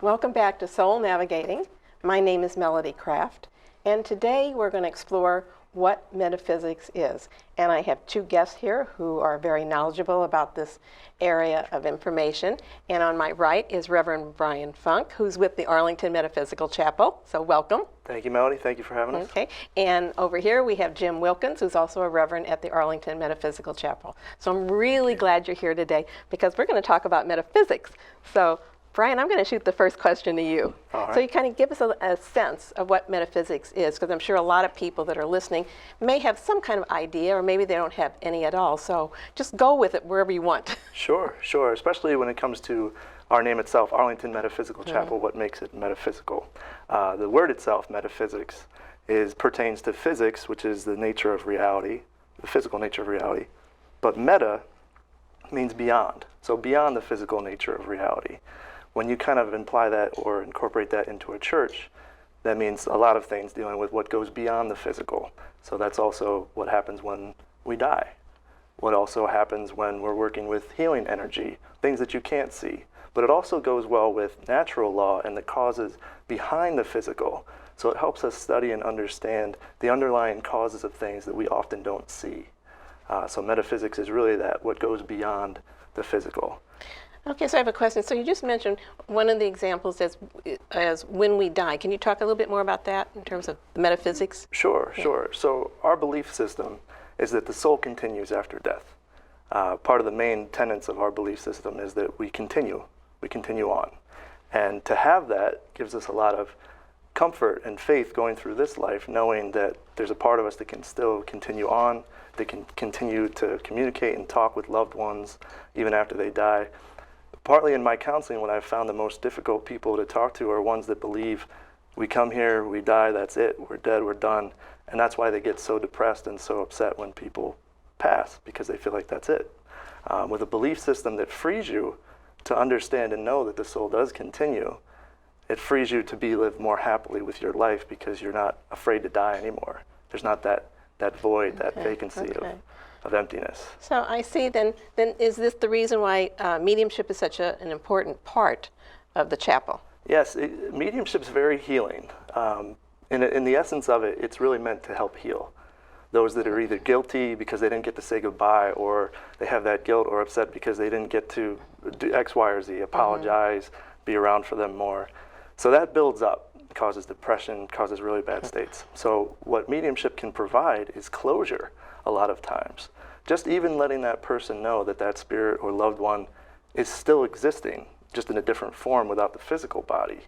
Welcome back to Soul Navigating. My name is Melody Krafft, and today we're going to explore what metaphysics is. And I have two guests here who are very knowledgeable about this area of information. And on my right is Reverend Brian Funk, who's with the Arlington Metaphysical Chapel. So welcome. Thank you, Melody. Thank you for having us. Okay. And over here we have Jim Wilkins, who's also a Reverend at the Arlington Metaphysical Chapel. So I'm really glad you're here today because we're going to talk about metaphysics. So Brian, I'm going to shoot the first question to you. All right. So you kind of give us a sense of what metaphysics is, because I'm sure a lot of people that are listening may have some kind of idea, or maybe they don't have any at all. So just go with it wherever you want. Sure. Especially when it comes to our name itself, Arlington Metaphysical Chapel, what makes it metaphysical? The word itself, metaphysics, pertains to physics, which is the nature of reality, the physical nature of reality. But meta means beyond, so beyond the physical nature of reality. When you kind of imply that or incorporate that into a church, that means a lot of things dealing with what goes beyond the physical. So that's also what happens when we die. What also happens when we're working with healing energy, things that you can't see. But it also goes well with natural law and the causes behind the physical. So it helps us study and understand the underlying causes of things that we often don't see. So metaphysics is really that, what goes beyond the physical. Okay, so I have a question. So you just mentioned one of the examples as when we die. Can you talk a little bit more about that in terms of the metaphysics? Sure. So our belief system is that the soul continues after death. Part of the main tenets of our belief system is that we continue on. And to have that gives us a lot of comfort and faith going through this life, knowing that there's a part of us that can still continue on, that can continue to communicate and talk with loved ones even after they die. Partly in my counseling, what I've found the most difficult people to talk to are ones that believe we come here, we die, that's it, we're dead, we're done. And that's why they get so depressed and so upset when people pass, because they feel like that's it. With a belief system that frees you to understand and know that the soul does continue, it frees you to live more happily with your life because you're not afraid to die anymore. There's not that void, that vacancy of emptiness. So I see, then is this the reason why mediumship is such an important part of the chapel? Yes, mediumship's very healing. In the essence of it, it's really meant to help heal those that are either guilty because they didn't get to say goodbye, or they have that guilt or upset because they didn't get to do X, Y, or Z, apologize, be around for them more. So that builds up, causes depression, causes really bad states. So what mediumship can provide is closure a lot of times. Just even letting that person know that that spirit or loved one is still existing, just in a different form without the physical body.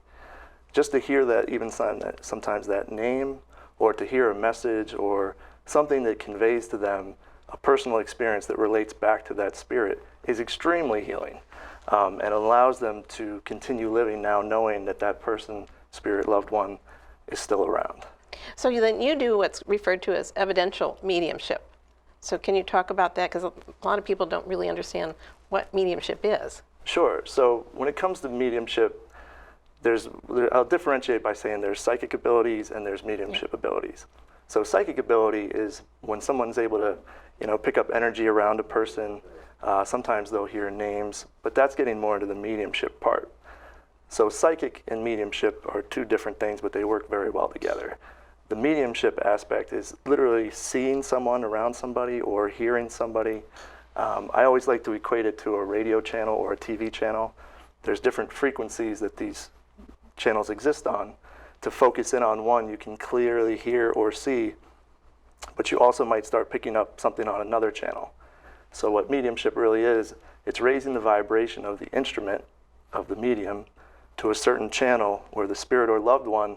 Just to hear that, even sometimes that name, or to hear a message or something that conveys to them a personal experience that relates back to that spirit is extremely healing, and allows them to continue living now knowing that that person, spirit, loved one, is still around. So then you do what's referred to as evidential mediumship. So can you talk about that? Because a lot of people don't really understand what mediumship is. Sure. So when it comes to mediumship, I'll differentiate by saying there's psychic abilities and there's mediumship abilities. So psychic ability is when someone's able to, pick up energy around a person. Sometimes they'll hear names, but that's getting more into the mediumship part. So psychic and mediumship are two different things, but they work very well together. The mediumship aspect is literally seeing someone around somebody or hearing somebody. I always like to equate it to a radio channel or a TV channel. There's different frequencies that these channels exist on. To focus in on one, you can clearly hear or see, but you also might start picking up something on another channel. So what mediumship really is, it's raising the vibration of the instrument, of the medium, to a certain channel where the spirit or loved one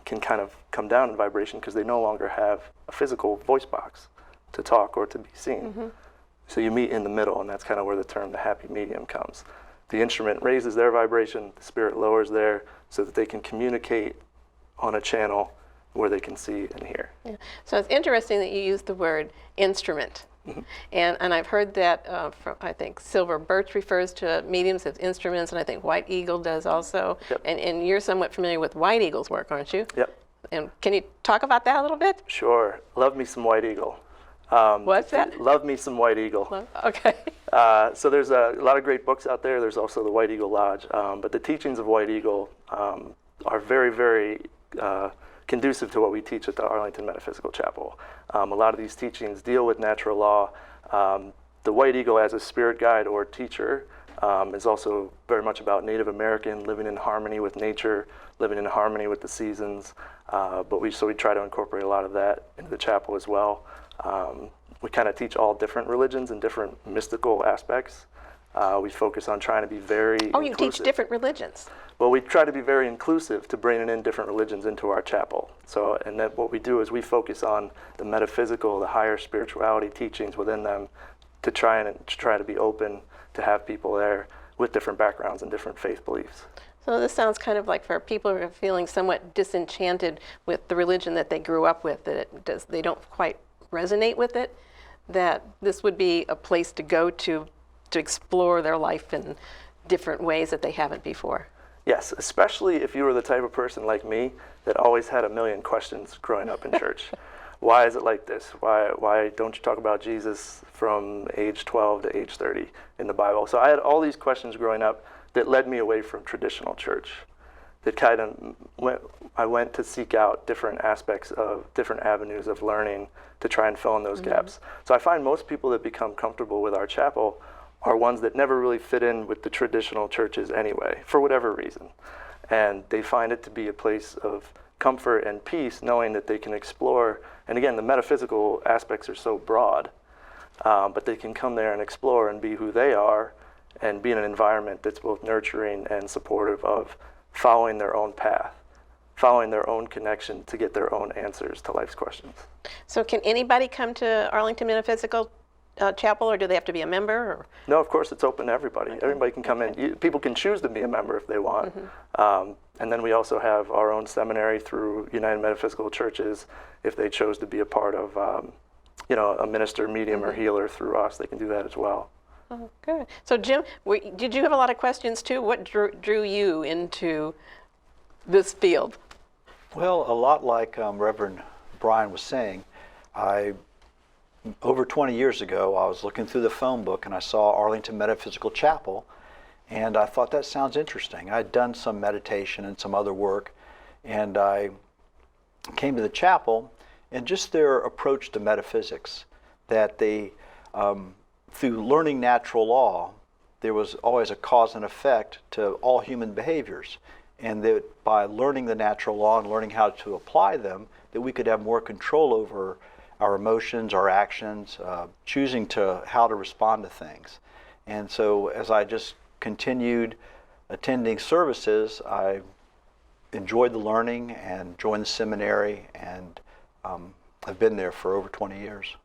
can kind of come down in vibration because they no longer have a physical voice box to talk or to be seen. Mm-hmm. So you meet in the middle, and that's kind of where the term the happy medium comes. The instrument raises their vibration, the spirit lowers theirs, so that they can communicate on a channel where they can see and hear. Yeah. So it's interesting that you use the word instrument. Mm-hmm. And I've heard that from, I think, Silver Birch refers to mediums as instruments, and I think White Eagle does also. Yep. And you're somewhat familiar with White Eagle's work, aren't you? Yep. And can you talk about that a little bit? Sure. Love me some White Eagle. What's that? Love me some White Eagle. Okay. So there's a lot of great books out there. There's also the White Eagle Lodge. But the teachings of White Eagle are very, very conducive to what we teach at the Arlington Metaphysical Chapel. A lot of these teachings deal with natural law. The White Eagle as a spirit guide or teacher is also very much about Native American, living in harmony with nature, living in harmony with the seasons. So we try to incorporate a lot of that into the chapel as well. We kind of teach all different religions and different mystical aspects. We focus on trying to be very Oh, you inclusive. teach different religions. Well, we try to be very inclusive to bringing in different religions into our chapel. So, and then what we do is we focus on the metaphysical, the higher spirituality teachings within them to try to be open to have people there with different backgrounds and different faith beliefs. So this sounds kind of like for people who are feeling somewhat disenchanted with the religion that they grew up with, that they don't quite resonate with it, that this would be a place to go to explore their life in different ways that they haven't before. Yes, especially if you were the type of person like me that always had a million questions growing up in church. Why is it like this? Why don't you talk about Jesus from age 12 to age 30 in the Bible? So I had all these questions growing up that led me away from traditional church. I went to seek out different aspects of different avenues of learning to try and fill in those gaps. So I find most people that become comfortable with our chapel are ones that never really fit in with the traditional churches anyway, for whatever reason. And they find it to be a place of comfort and peace, knowing that they can explore. And again, the metaphysical aspects are so broad, but they can come there and explore and be who they are and be in an environment that's both nurturing and supportive of following their own path, following their own connection to get their own answers to life's questions. So can anybody come to Arlington Metaphysical Chapel, or do they have to be a member? Or? No, of course, it's open to everybody. Okay. Everybody can come in. People can choose to be a member if they want. And then we also have our own seminary through United Metaphysical Churches. If they chose to be a part of, a minister, medium, or healer through us, they can do that as well. Oh, good. So Jim, did you have a lot of questions too? What drew you into this field? Well, a lot like Reverend Brian was saying, over 20 years ago, I was looking through the phone book and I saw Arlington Metaphysical Chapel, and I thought that sounds interesting. I'd done some meditation and some other work, and I came to the chapel, and just their approach to metaphysics, that they, through learning natural law, there was always a cause and effect to all human behaviors, and that by learning the natural law and learning how to apply them, that we could have more control over our emotions, our actions, choosing how to respond to things. And so as I just continued attending services, I enjoyed the learning and joined the seminary, and I've been there for over 20 years.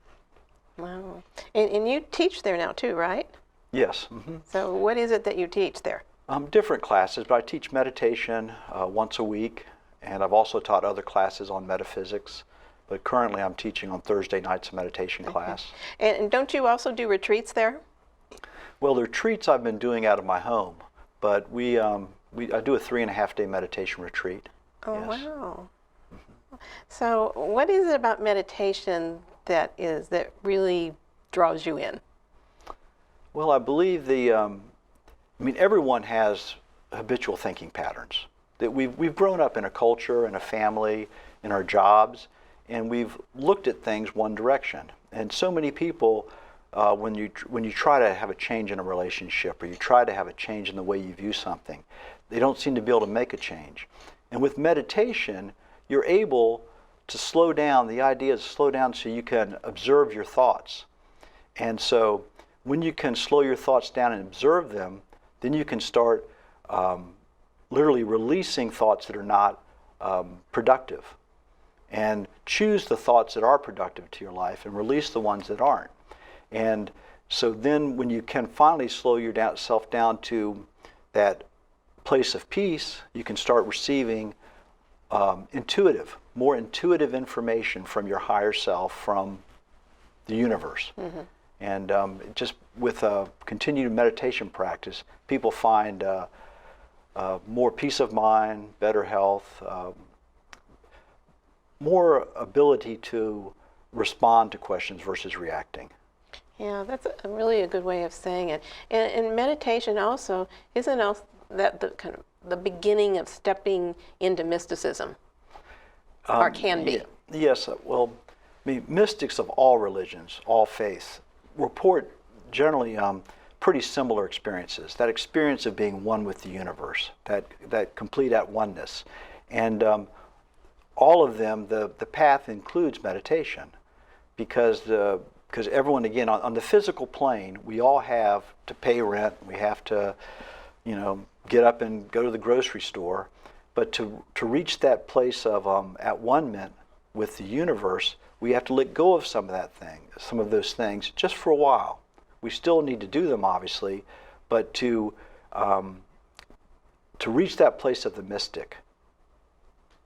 Wow. And you teach there now too, right? Yes. So what is it that you teach there? Different classes, but I teach meditation once a week, and I've also taught other classes on metaphysics. But currently I'm teaching on Thursday nights a meditation class. And don't you also do retreats there? Well, the retreats I've been doing out of my home, but I do a 3.5-day meditation retreat. Oh, yes. Wow. So what is it about meditation that really draws you in? Well, I believe everyone has habitual thinking patterns. That we've grown up in a culture, in a family, in our jobs, and we've looked at things one direction. And so many people, when you try to have a change in a relationship, or you try to have a change in the way you view something, they don't seem to be able to make a change. And with meditation, you're able to slow down. The idea is to slow down so you can observe your thoughts. And so when you can slow your thoughts down and observe them, then you can start literally releasing thoughts that are not productive, and choose the thoughts that are productive to your life and release the ones that aren't. And so then when you can finally slow yourself down to that place of peace, you can start receiving more intuitive information from your higher self, from the universe. And just with a continued meditation practice, people find more peace of mind, better health, more ability to respond to questions versus reacting. Yeah, that's really a good way of saying it. And meditation also isn't also that the kind of the beginning of stepping into mysticism, or can be. Yes, well, I mean, mystics of all religions, all faiths, report generally pretty similar experiences. That experience of being one with the universe, that complete at oneness. And all of them, the path includes meditation, because everyone, again, on the physical plane, we all have to pay rent, we have to, get up and go to the grocery store. But to reach that place of at one-ment with the universe, we have to let go of some of those things, just for a while. We still need to do them, obviously, but to reach that place of the mystic,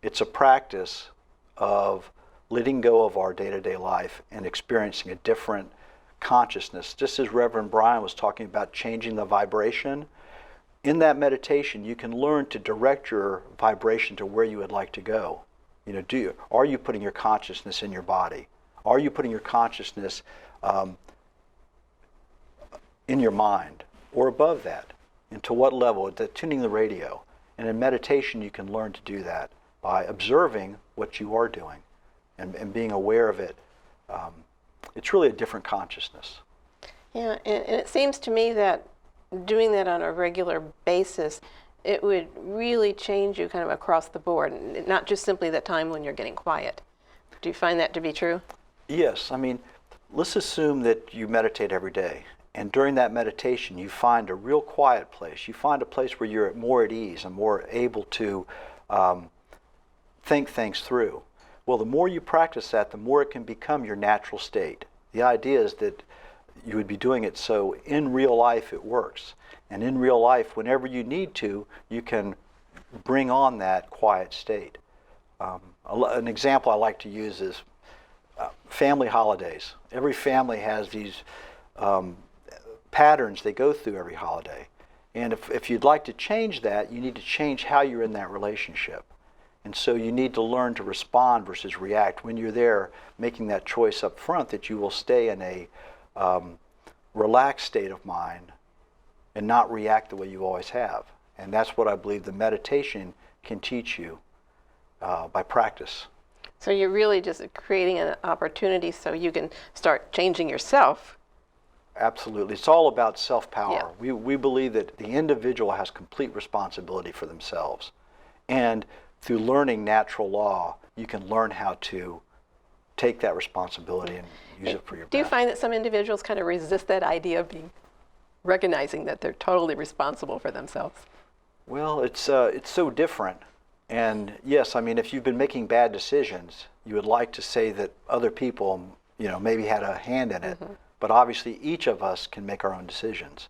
it's a practice of letting go of our day-to-day life and experiencing a different consciousness. Just as Reverend Brian was talking about changing the vibration, in that meditation, you can learn to direct your vibration to where you would like to go. Are you putting your consciousness in your body? Are you putting your consciousness in your mind, or above that? And to what level? Tuning the radio. And in meditation, you can learn to do that by observing what you are doing and being aware of it. It's really a different consciousness. Yeah, and it seems to me that doing that on a regular basis, it would really change you kind of across the board, not just simply that time when you're getting quiet. Do you find that to be true? Yes. I mean, let's assume that you meditate every day, and during that meditation you find a real quiet place. You find a place where you're more at ease and more able to think things through. Well, the more you practice that, the more it can become your natural state. The idea is that you would be doing it so in real life it works. And in real life, whenever you need to, you can bring on that quiet state. An example I like to use is family holidays. Every family has these patterns they go through every holiday. And if you'd like to change that, you need to change how you're in that relationship. And so you need to learn to respond versus react when you're there, making that choice up front that you will stay in a relaxed state of mind and not react the way you always have. And that's what I believe the meditation can teach you by practice. So you're really just creating an opportunity so you can start changing yourself. Absolutely. It's all about self-power. Yeah. We believe that the individual has complete responsibility for themselves. And through learning natural law, you can learn how to take that responsibility and use it for your Do you best. find that some individuals kind of resist that idea of recognizing that they're totally responsible for themselves? Well, it's so different. And yes, I mean, if you've been making bad decisions, you would like to say that other people, maybe had a hand in it. Mm-hmm. But obviously, each of us can make our own decisions.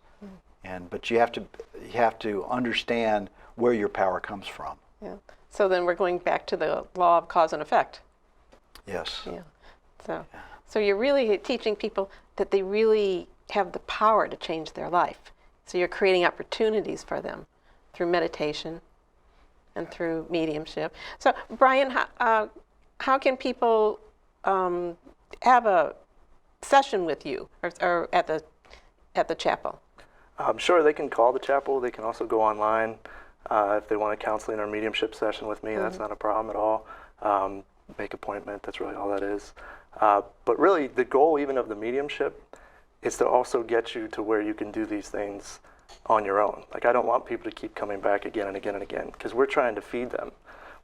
Mm-hmm. But you have to understand where your power comes from. Yeah. So then we're going back to the law of cause and effect. Yes. Yeah. So you're really teaching people that they really have the power to change their life. So you're creating opportunities for them through meditation and through mediumship. So Brian, how can people have a session with you or at the chapel? Sure, they can call the chapel. They can also go online if they want a counseling or mediumship session with me. Mm-hmm. That's not a problem at all. Make appointment. That's really all that is. But really, the goal even of the mediumship is to also get you to where you can do these things on your own. Like, I don't want people to keep coming back again and again and again, because we're trying to feed them.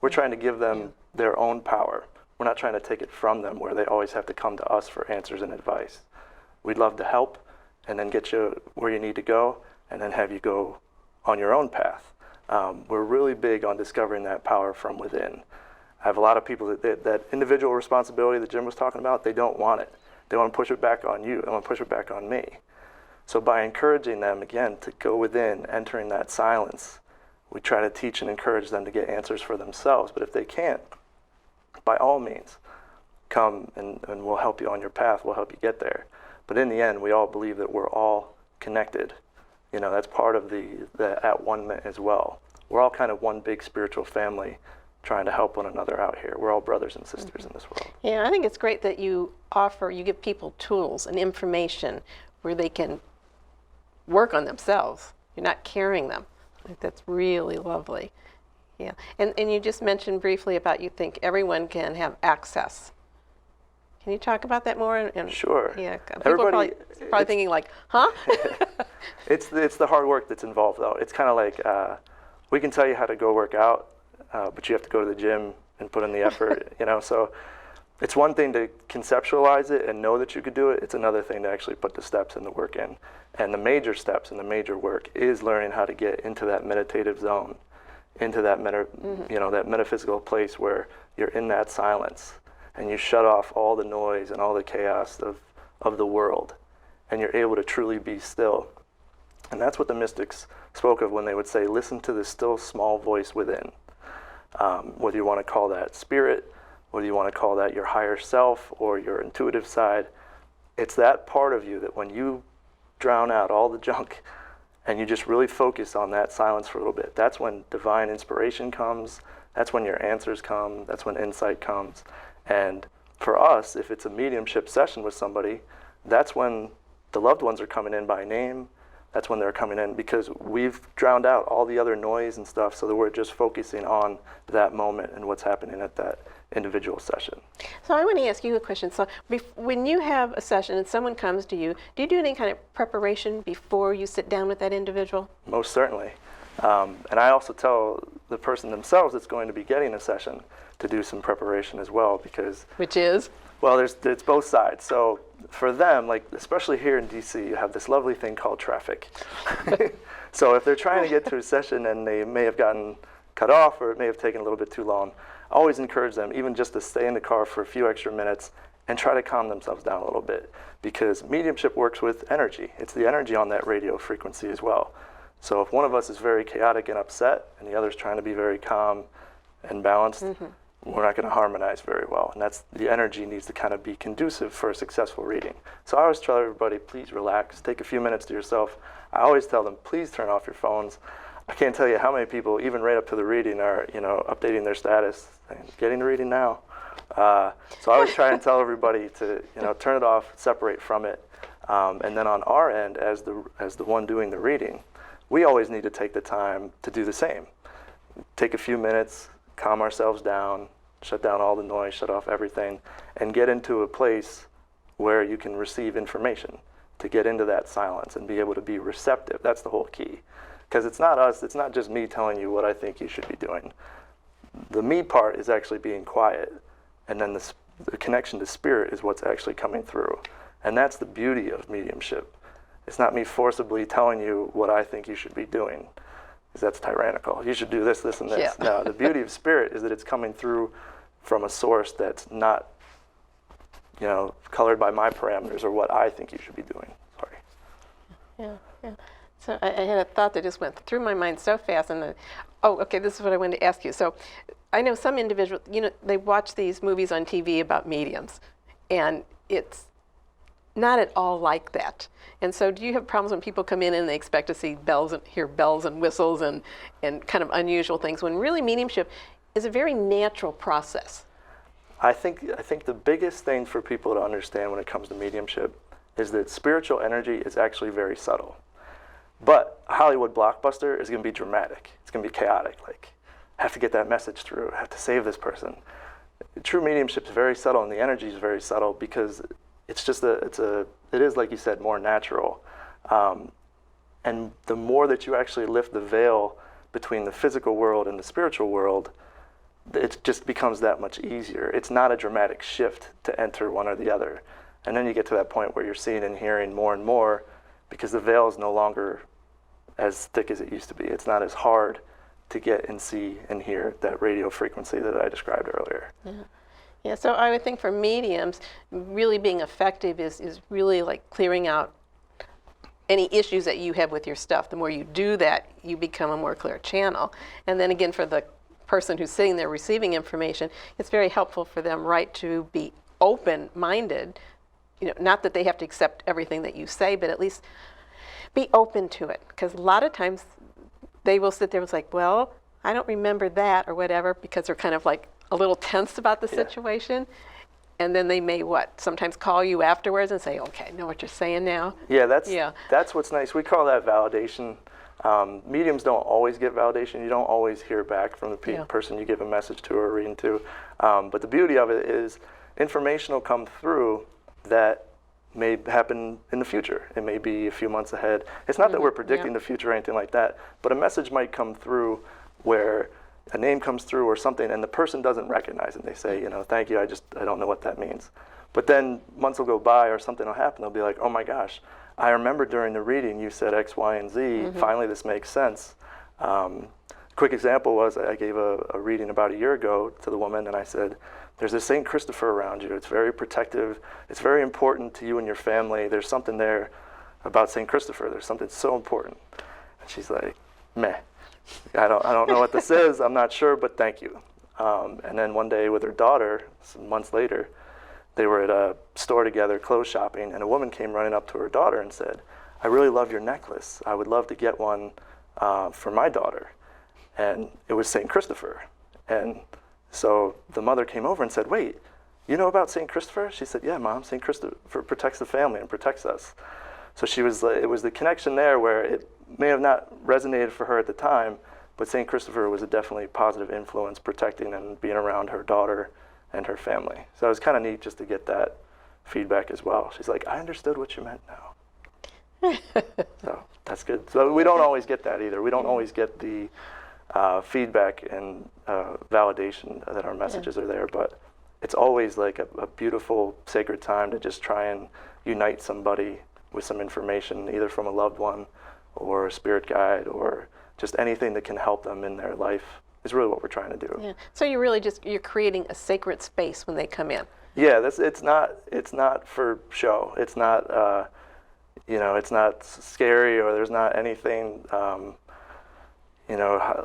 We're trying to give them their own power. We're not trying to take it from them where they always have to come to us for answers and advice. We'd love to help and then get you where you need to go and then have you go on your own path. We're really big on discovering that power from within. I have a lot of people that individual responsibility that Jim was talking about, they don't want it. They want to push it back on you. They want to push it back on me. So by encouraging them, again, to go within, entering that silence, we try to teach and encourage them to get answers for themselves. But if they can't, by all means, come and we'll help you on your path. We'll help you get there. But in the end, we all believe that we're all connected. That's part of the at one as well. We're all kind of one big spiritual family trying to help one another out here. We're all brothers and sisters in this world. Yeah, I think it's great that you give people tools and information where they can work on themselves. You're not carrying them. I think that's really lovely. Yeah, and you just mentioned briefly about you think everyone can have access. Can you talk about that more? Sure. Yeah, people are probably thinking like, huh? It's the hard work that's involved, though. It's kind of like we can tell you how to go work out, but you have to go to the gym and put in the effort, you know. So it's one thing to conceptualize it and know that you could do it. It's another thing to actually put the steps and the work in. And the major steps and the major work is learning how to get into that meditative zone, into that that metaphysical place where you're in that silence and you shut off all the noise and all the chaos of the world, and you're able to truly be still. And that's what the mystics spoke of when they would say, listen to the still small voice within. Whether you want to call that spirit, whether you want to call that your higher self or your intuitive side, it's that part of you that when you drown out all the junk and you just really focus on that silence for a little bit, that's when divine inspiration comes, that's when your answers come, that's when insight comes. And for us, if it's a mediumship session with somebody, that's when the loved ones are coming in by name. That's when they're coming in because we've drowned out all the other noise and stuff, so that we're just focusing on that moment and what's happening at that individual session. So I want to ask you a question. So when you have a session and someone comes to you, do you do any kind of preparation before you sit down with that individual? Most certainly. And I also tell the person themselves that's going to be getting a session to do some preparation as well, because... Which is? Well, it's both sides. So for them, like especially here in DC, you have this lovely thing called traffic. So if they're trying to get to a session and they may have gotten cut off or it may have taken a little bit too long, I always encourage them even just to stay in the car for a few extra minutes and try to calm themselves down a little bit, because mediumship works with energy. It's the energy on that radio frequency as well. So if one of us is very chaotic and upset and the other's trying to be very calm and balanced, we're not going to harmonize very well. And that's the energy needs to kind of be conducive for a successful reading. So I always tell everybody, please relax, take a few minutes to yourself. I always tell them, please turn off your phones. I can't tell you how many people, even right up to the reading, are updating their status, saying, getting the reading now. So I always try and tell everybody to turn it off, separate from it. And then on our end, as the one doing the reading, we always need to take the time to do the same. Take a few minutes, calm ourselves down, shut down all the noise, shut off everything, and get into a place where you can receive information, to get into that silence and be able to be receptive. That's the whole key. Because it's not us, it's not just me telling you what I think you should be doing. The me part is actually being quiet, and then the connection to spirit is what's actually coming through. And that's the beauty of mediumship. It's not me forcibly telling you what I think you should be doing, because that's tyrannical. You should do this, this, and this. Yeah. No, the beauty of spirit is that it's coming through from a source that's not, colored by my parameters or what I think you should be doing. Sorry. Yeah. So I had a thought that just went through my mind so fast, and this is what I wanted to ask you. So I know some individuals, they watch these movies on TV about mediums, and it's not at all like that. And so do you have problems when people come in and they expect to see hear bells and whistles and kind of unusual things, when really mediumship is a very natural process? I think the biggest thing for people to understand when it comes to mediumship is that spiritual energy is actually very subtle. But a Hollywood blockbuster is going to be dramatic. It's going to be chaotic. Like, I have to get that message through. I have to save this person. True mediumship is very subtle, and the energy is very subtle because it's just it is, like you said, more natural. And the more that you actually lift the veil between the physical world and the spiritual world, it just becomes that much easier. It's not a dramatic shift to enter one or the other. And then you get to that point where you're seeing and hearing more and more, because the veil is no longer as thick as it used to be. It's not as hard to get and see and hear that radio frequency that I described earlier. Yeah, so I would think for mediums, really being effective is really like clearing out any issues that you have with your stuff. The more you do that, you become a more clear channel. And then again, for the person who's sitting there receiving information, it's very helpful for them, to be open-minded. Not that they have to accept everything that you say, but at least be open to it. Because a lot of times they will sit there and say, well, I don't remember that or whatever, because they're kind of like a little tense about the Yeah. situation. And then they may sometimes call you afterwards and say, okay, I know what you're saying now. Yeah, Yeah. that's what's nice. We call that validation. Mediums don't always get validation. You don't always hear back from the Yeah. person you give a message to or a reading to. But the beauty of it is information will come through that may happen in the future. It may be a few months ahead. It's not that we're predicting Yeah. the future or anything like that, but a message might come through where a name comes through or something and the person doesn't recognize it. They say, thank you, I don't know what that means. But then months will go by or something will happen. They'll be like, oh my gosh, I remember during the reading you said X, Y, and Z. Finally, this makes sense. Quick example was I gave a reading about a year ago to the woman, and I said, there's a St. Christopher around you. It's very protective. It's very important to you and your family. There's something there about St. Christopher. There's something so important. And she's like, meh. I don't know what this is. I'm not sure, but thank you. And then one day with her daughter, some months later, they were at a store together, clothes shopping, and a woman came running up to her daughter and said, I really love your necklace. I would love to get one for my daughter. And it was St. Christopher. And so the mother came over and said, wait, you know about St. Christopher? She said, yeah, Mom, St. Christopher protects the family and protects us. So it was the connection there where it may have not resonated for her at the time, but St. Christopher was a definitely positive influence protecting and being around her daughter and her family. So it was kind of neat just to get that feedback as well. She's like, I understood what you meant now. So that's good. So we don't always get that either. We don't always get the feedback and validation that our messages are there, but it's always like a beautiful, sacred time to just try and unite somebody with some information, either from a loved one or a spirit guide or just anything that can help them in their life is really what we're trying to do. Yeah. So you're creating a sacred space when they come in. Yeah, it's not for show. It's not it's not scary or there's not anything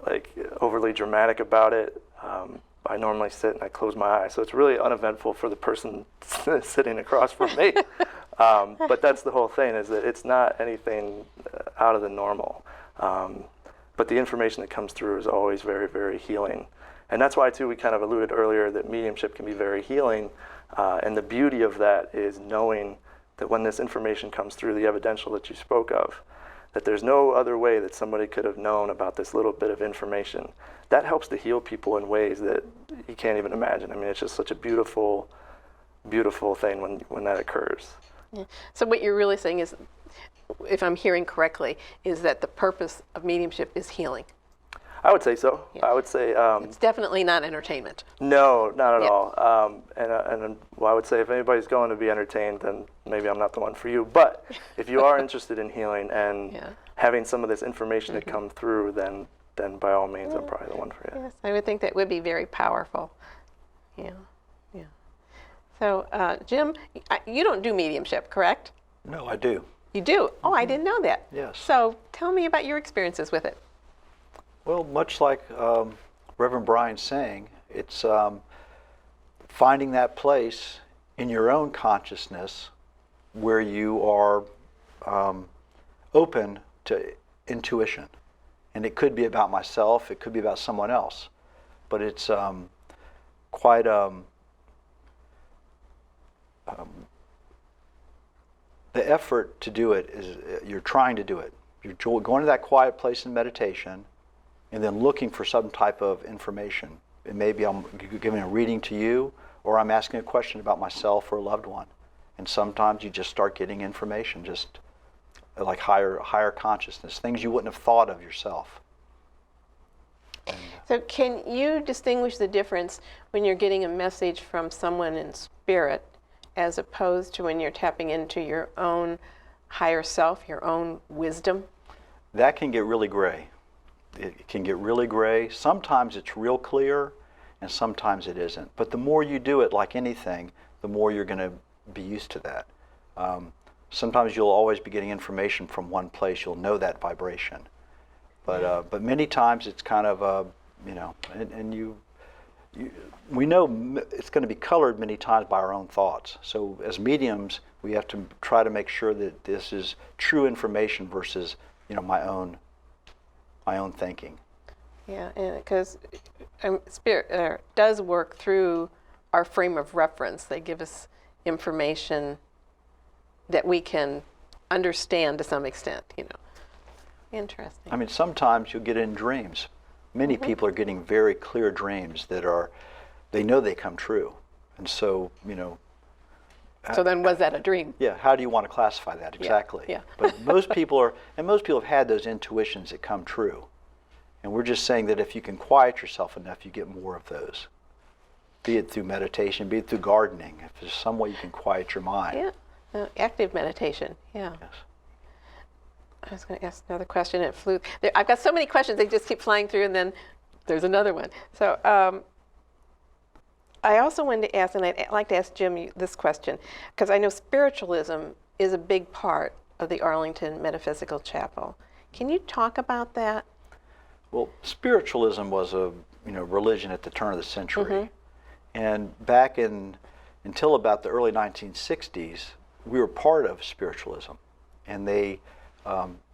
like overly dramatic about it. I normally sit and I close my eyes, so it's really uneventful for the person sitting across from me. But that's the whole thing, is that it's not anything out of the normal. But the information that comes through is always very, very healing. And that's why, too, we kind of alluded earlier that mediumship can be very healing. And the beauty of that is knowing that when this information comes through, the evidential that you spoke of, that there's no other way that somebody could have known about this little bit of information. That helps to heal people in ways that you can't even imagine. I mean, it's just such a beautiful, beautiful thing when that occurs. Yeah. So what you're really saying is, if I'm hearing correctly, is that the purpose of mediumship is healing. I would say so. Yeah. I would say It's definitely not entertainment. no, not at Yeah. all. And I would say if anybody's going to be entertained, then maybe I'm not the one for you. But if you are interested in healing and Yeah. having some of this information to come through, then by all means, I'm probably the one for you. Yes, I would think that would be very powerful. Yeah, yeah. So, Jim, you don't do mediumship, correct? No, I do. You do? Oh, I didn't know that. Yes. So, tell me about your experiences with it. Well, much like Reverend Brian's saying, it's finding that place in your own consciousness where you are open to intuition. And it could be about myself, it could be about someone else. But it's quite the effort to do it is you're trying to do it. You're going to that quiet place in meditation and then looking for some type of information. And maybe I'm giving a reading to you, or I'm asking a question about myself or a loved one. And sometimes you just start getting information, just like higher consciousness, things you wouldn't have thought of yourself. So, can you distinguish the difference when you're getting a message from someone in spirit as opposed to when you're tapping into your own higher self, your own wisdom? That can get really gray. It can get really gray. Sometimes it's real clear, and sometimes it isn't. But the more you do it, like anything, the more you're going to be used to that. Sometimes you'll always be getting information from one place. You'll know that vibration. But many times it's kind of, we know it's going to be colored many times by our own thoughts. So as mediums, we have to try to make sure that this is true information versus, my own thinking. Yeah, because spirit does work through our frame of reference. They give us information that we can understand to some extent, Interesting. I mean, sometimes you'll get in dreams. Many people are getting very clear dreams that they know they come true. And so, So then was that a dream? yeah, how do you want to classify that exactly? Yeah. But most people have had those intuitions that come true. And we're just saying that if you can quiet yourself enough, you get more of those. Be it through meditation, be it through gardening. If there's some way you can quiet your mind. Yeah, active meditation, yeah. Yes. I was going to ask another question. It flew. I've got so many questions. They just keep flying through, and then there's another one. So I also wanted to ask, and I'd like to ask Jim this question, because I know spiritualism is a big part of the Arlington Metaphysical Chapel. Can you talk about that? Well, spiritualism was a religion at the turn of the century, and back until about the early 1960s, we were part of spiritualism, and they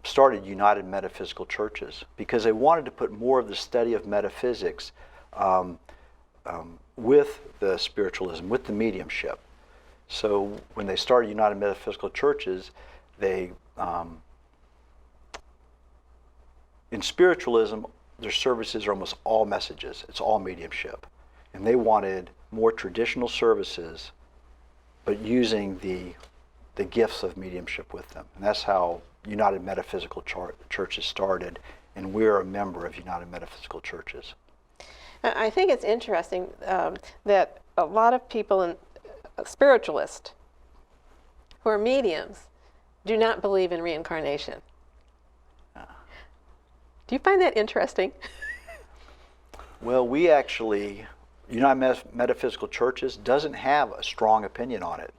started United Metaphysical Churches because they wanted to put more of the study of metaphysics with the spiritualism, with the mediumship. So when they started United Metaphysical Churches, they in spiritualism, their services are almost all messages. It's all mediumship. And they wanted more traditional services, but using the gifts of mediumship with them. And that's how United Metaphysical Churches started, and we're a member of United Metaphysical Churches. I think it's interesting that a lot of people, spiritualists, who are mediums, do not believe in reincarnation. Do you find that interesting? Well, we actually, United Metaphysical Churches doesn't have a strong opinion on it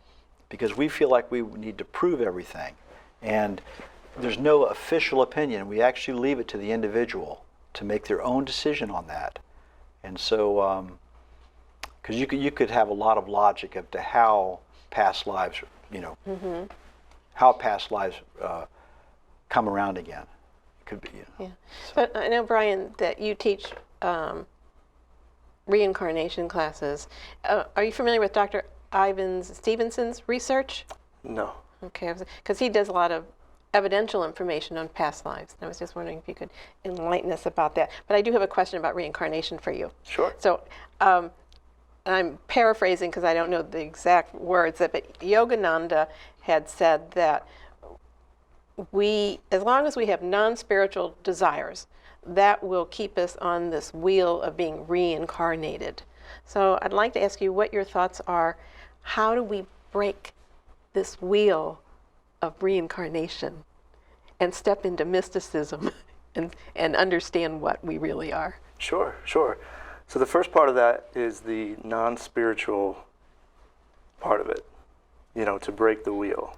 because we feel like we need to prove everything. And there's no official opinion. We actually leave it to the individual to make their own decision on that. And so, because you could have a lot of logic as to how past lives, how past lives come around again. It could be, Yeah. So. But I know, Brian, that you teach reincarnation classes. Are you familiar with Dr. Ivan Stevenson's research? No. Okay, because he does a lot of evidential information on past lives. I was just wondering if you could enlighten us about that. But I do have a question about reincarnation for you. Sure. So I'm paraphrasing because I don't know the exact words, but Yogananda had said that as long as we have non-spiritual desires, that will keep us on this wheel of being reincarnated. So I'd like to ask you what your thoughts are. How do we break this wheel of reincarnation and step into mysticism and understand what we really are? Sure. So the first part of that is the non-spiritual part of it, to break the wheel.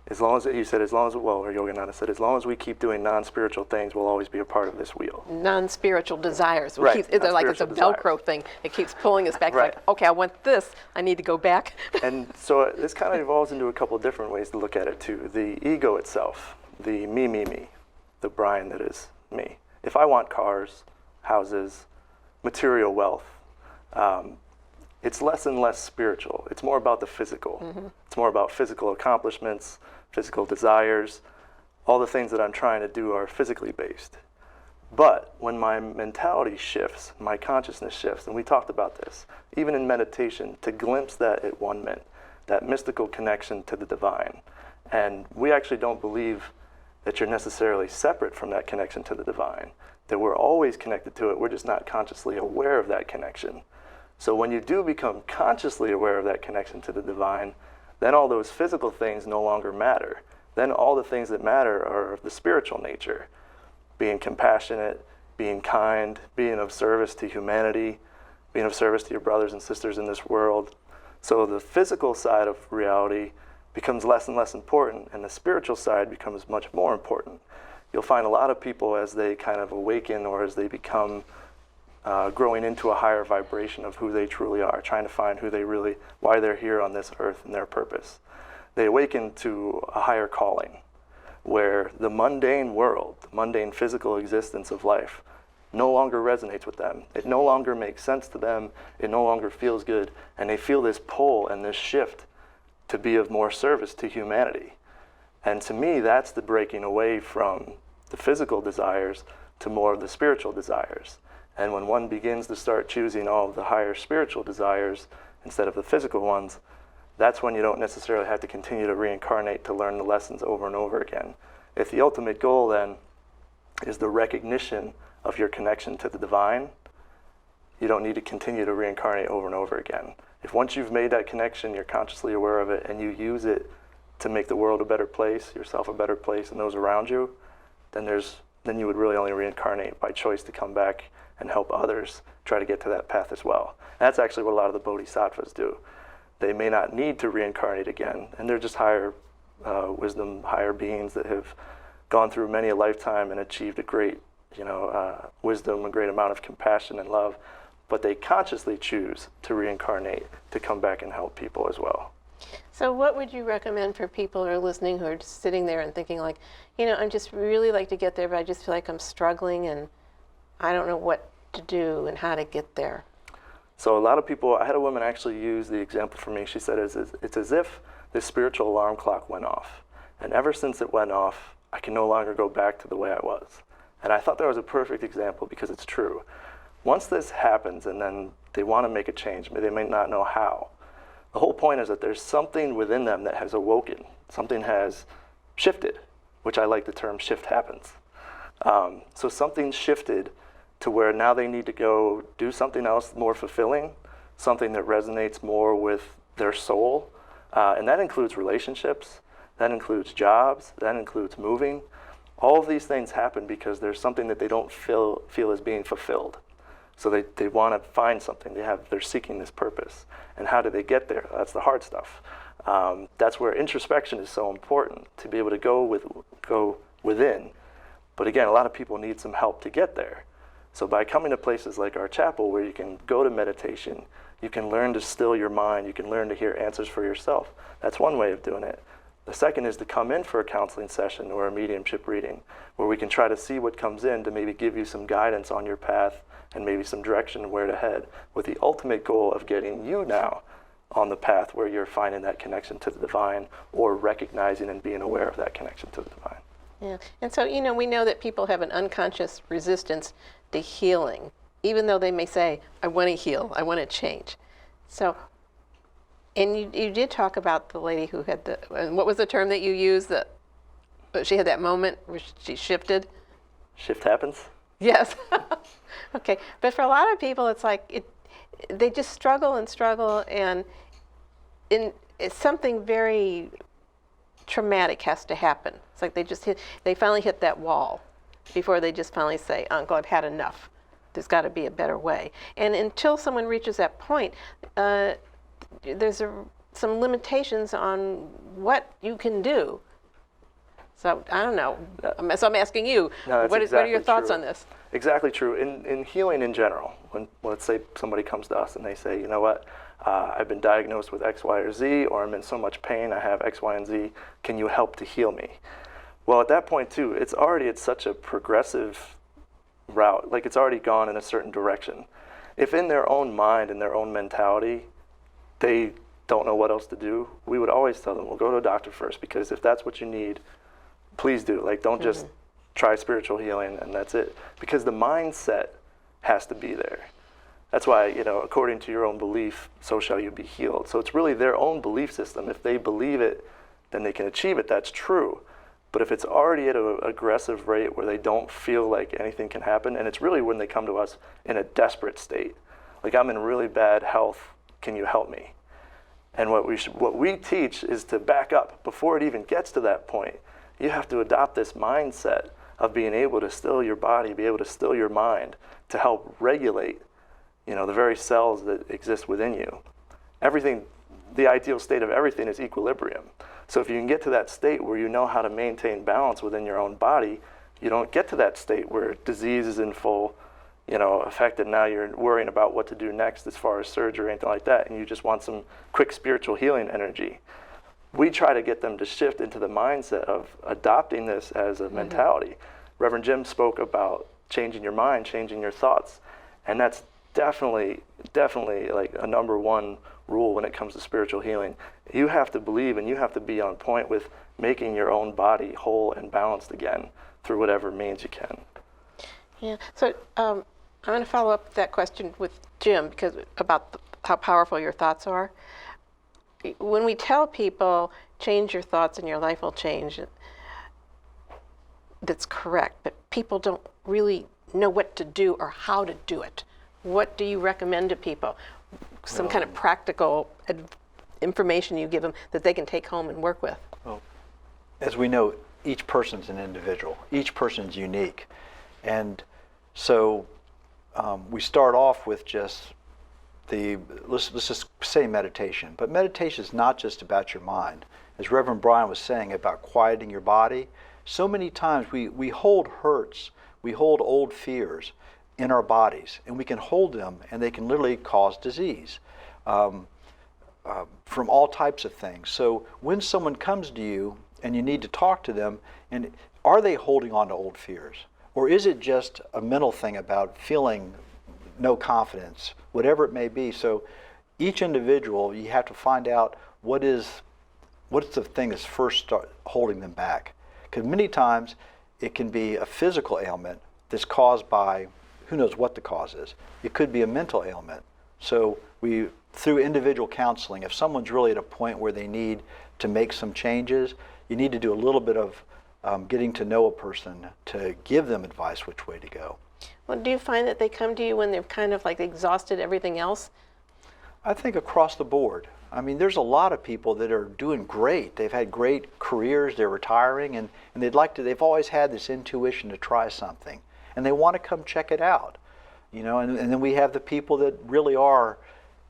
As long as Yogananda said, as long as we keep doing non-spiritual things, we'll always be a part of this wheel. Non-spiritual desires. Right, It's like it's a non-spiritual Velcro thing. It keeps pulling us back. Right. Like, okay, I want this. I need to go back. And so this kind of evolves into a couple of different ways to look at it too. The ego itself, the me, the Brian that is me. If I want cars, houses, material wealth, it's less and less spiritual. It's more about the physical. Mm-hmm. It's more about physical accomplishments, physical desires. All the things that I'm trying to do are physically based. But when my mentality shifts, my consciousness shifts, and we talked about this, even in meditation, to glimpse that at one minute, that mystical connection to the divine. And we actually don't believe that you're necessarily separate from that connection to the divine, that we're always connected to it, we're just not consciously aware of that connection. So when you do become consciously aware of that connection to the divine, then all those physical things no longer matter. Then all the things that matter are of the spiritual nature. Being compassionate, being kind, being of service to humanity, being of service to your brothers and sisters in this world. So the physical side of reality becomes less and less important, and the spiritual side becomes much more important. You'll find a lot of people as they kind of awaken or as they become growing into a higher vibration of who they truly are, trying to find why they're here on this earth and their purpose. They awaken to a higher calling, where the mundane world, the mundane physical existence of life, no longer resonates with them. It no longer makes sense to them. It no longer feels good. And they feel this pull and this shift to be of more service to humanity. And to me, that's the breaking away from the physical desires to more of the spiritual desires. And when one begins to start choosing all of the higher spiritual desires instead of the physical ones, that's when you don't necessarily have to continue to reincarnate to learn the lessons over and over again. If the ultimate goal then is the recognition of your connection to the divine, you don't need to continue to reincarnate over and over again. If once you've made that connection, you're consciously aware of it, and you use it to make the world a better place, yourself a better place, and those around you, then you would really only reincarnate by choice to come back and help others try to get to that path as well. And that's actually what a lot of the bodhisattvas do. They may not need to reincarnate again, and they're just higher wisdom, higher beings that have gone through many a lifetime and achieved a great wisdom, a great amount of compassion and love, but they consciously choose to reincarnate to come back and help people as well. So what would you recommend for people who are listening who are just sitting there and thinking like, I'm just really like to get there, but I just feel like I'm struggling and I don't know what to do and how to get there? So a lot of people, I had a woman actually use the example for me. She said, it's as if this spiritual alarm clock went off. And ever since it went off, I can no longer go back to the way I was. And I thought that was a perfect example because it's true. Once this happens and then they want to make a change, they may not know how. The whole point is that there's something within them that has awoken. Something has shifted, which I like the term shift happens. So something shifted to where now they need to go do something else more fulfilling, something that resonates more with their soul. And that includes relationships, that includes jobs, that includes moving. All of these things happen because there's something that they don't feel is being fulfilled. So they want to find something. They're seeking this purpose. And how do they get there? That's the hard stuff. That's where introspection is so important, to be able to go within. But again, a lot of people need some help to get there. So by coming to places like our chapel where you can go to meditation, you can learn to still your mind, you can learn to hear answers for yourself. That's one way of doing it. The second is to come in for a counseling session or a mediumship reading, where we can try to see what comes in to maybe give you some guidance on your path and maybe some direction where to head, with the ultimate goal of getting you now on the path where you're finding that connection to the divine, or recognizing and being aware of that connection to the divine. Yeah, and so, we know that people have an unconscious resistance to healing, even though they may say, I want to heal, I want to change. So, and you did talk about the lady who had what was the term that you used, that she had that moment where she shifted? Shift happens? Yes. Okay, but for a lot of people, it's like they just struggle, and it's something very traumatic has to happen. It's like they finally hit that wall before they just finally say, Uncle, I've had enough. There's got to be a better way. And until someone reaches that point, there's some limitations on what you can do. So I don't know. So I'm asking you, No, what are your thoughts on this? Exactly true. In healing in general, when let's say somebody comes to us and they say, you know what, I've been diagnosed with X, Y, or Z, or I'm in so much pain, I have X, Y, and Z, can you help to heal me? Well, at that point too, it's already at such a progressive route, like it's already gone in a certain direction. If in their own mind and their own mentality, they don't know what else to do, we would always tell them, well, go to a doctor first, because if that's what you need, please do. Like, don't just try spiritual healing and that's it. Because the mindset has to be there. That's why, according to your own belief, so shall you be healed. So it's really their own belief system. If they believe it, then they can achieve it. That's true. But if it's already at an aggressive rate where they don't feel like anything can happen, and it's really when they come to us in a desperate state, like, I'm in really bad health, can you help me? And what we teach is to back up before it even gets to that point. You have to adopt this mindset of being able to still your body, be able to still your mind, to help regulate, the very cells that exist within you. Everything, the ideal state of everything is equilibrium. So if you can get to that state where you know how to maintain balance within your own body, you don't get to that state where disease is in full, effect, and now you're worrying about what to do next as far as surgery or anything like that, and you just want some quick spiritual healing energy. We try to get them to shift into the mindset of adopting this as a mentality. Reverend Jim spoke about changing your mind, changing your thoughts. And that's definitely like a number one rule when it comes to spiritual healing. You have to believe and you have to be on point with making your own body whole and balanced again through whatever means you can. Yeah. So I'm going to follow up that question with Jim because about how powerful your thoughts are. When we tell people change your thoughts and your life will change, that's correct, but people don't really know what to do or how to do it. What do you recommend to people? Some kind of practical information you give them that they can take home and work with? Well, as we know, each person's an individual. Each person's unique. And so we start off with just let's just say meditation. But meditation is not just about your mind. As Reverend Brian was saying about quieting your body, so many times we hold hurts, we hold old fears in our bodies, and we can hold them, and they can literally cause disease from all types of things. So when someone comes to you and you need to talk to them, and are they holding on to old fears? Or is it just a mental thing about feeling no confidence, whatever it may be? So each individual, you have to find out what's the thing that's first holding them back. Because many times it can be a physical ailment that's caused by who knows what the cause is. It could be a mental ailment. So through individual counseling, if someone's really at a point where they need to make some changes, you need to do a little bit of getting to know a person to give them advice which way to go. Well, do you find that they come to you when they've kind of like exhausted everything else? I think across the board. I mean, there's a lot of people that are doing great. They've had great careers, they're retiring, and they've always had this intuition to try something. And they want to come check it out. And then we have the people that really are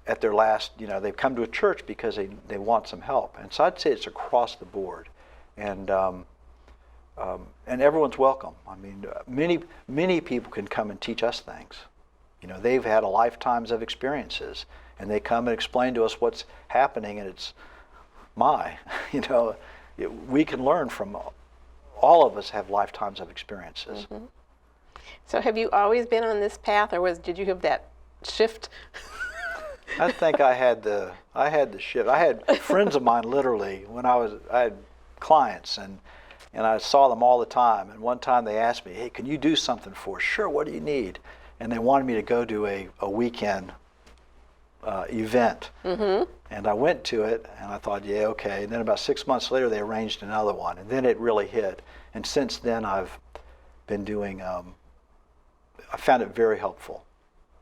at their last, they've come to a church because they want some help. And so I'd say it's across the board. And everyone's welcome. I mean, many people can come and teach us things. They've had a lifetimes of experiences, and they come and explain to us what's happening, and it's we can learn from all of us have lifetimes of experiences. Mm-hmm. So have you always been on this path, or did you have that shift? I think I had the shift. I had friends of mine literally when I had clients and I saw them all the time. And one time they asked me, "Hey, can you do something for us?" "Sure, what do you need?" And they wanted me to go to a weekend event. Mm-hmm. And I went to it and I thought, yeah, okay. And then about 6 months later they arranged another one, and then it really hit. And since then I've been doing, I found it very helpful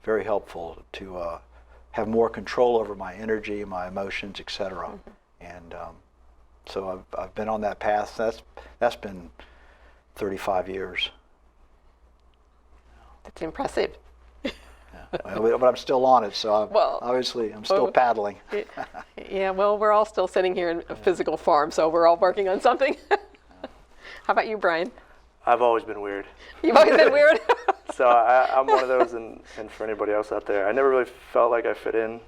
to have more control over my energy, my emotions, etc. Mm-hmm. And so I've been on that path. That's been 35 years. That's impressive. Yeah. But I'm still on it, so obviously I'm still paddling. Yeah, well, we're all still sitting here in a physical form, so we're all working on something. How about you, Brian? I've always been weird. You've always been weird? So I'm one of those, and for anybody else out there, I never really felt like I fit in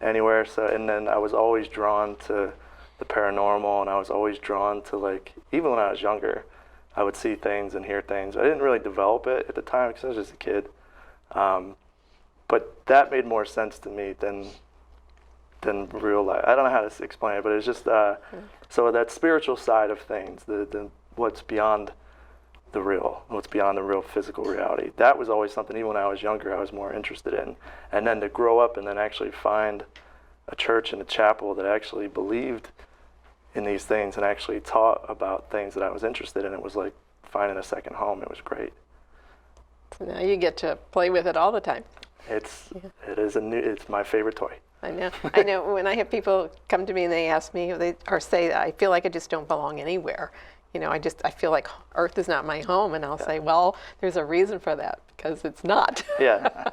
anywhere. So, and then I was always drawn to the paranormal, and I was always drawn to, like, even when I was younger, I would see things and hear things. I didn't really develop it at the time because I was just a kid. But that made more sense to me than real life. I don't know how to explain it, but it's just so that spiritual side of things, the what's beyond the real physical reality. That was always something, even when I was younger, I was more interested in. And then to grow up and then actually find a church and a chapel that actually believed in these things and actually taught about things that I was interested in, it was like finding a second home. It was great. So now you get to play with it all the time. It's my favorite toy. I know. When I have people come to me and they ask me, or say, I feel like I just don't belong anywhere. I feel like Earth is not my home, and I'll say, well, there's a reason for that, because it's not. Yeah,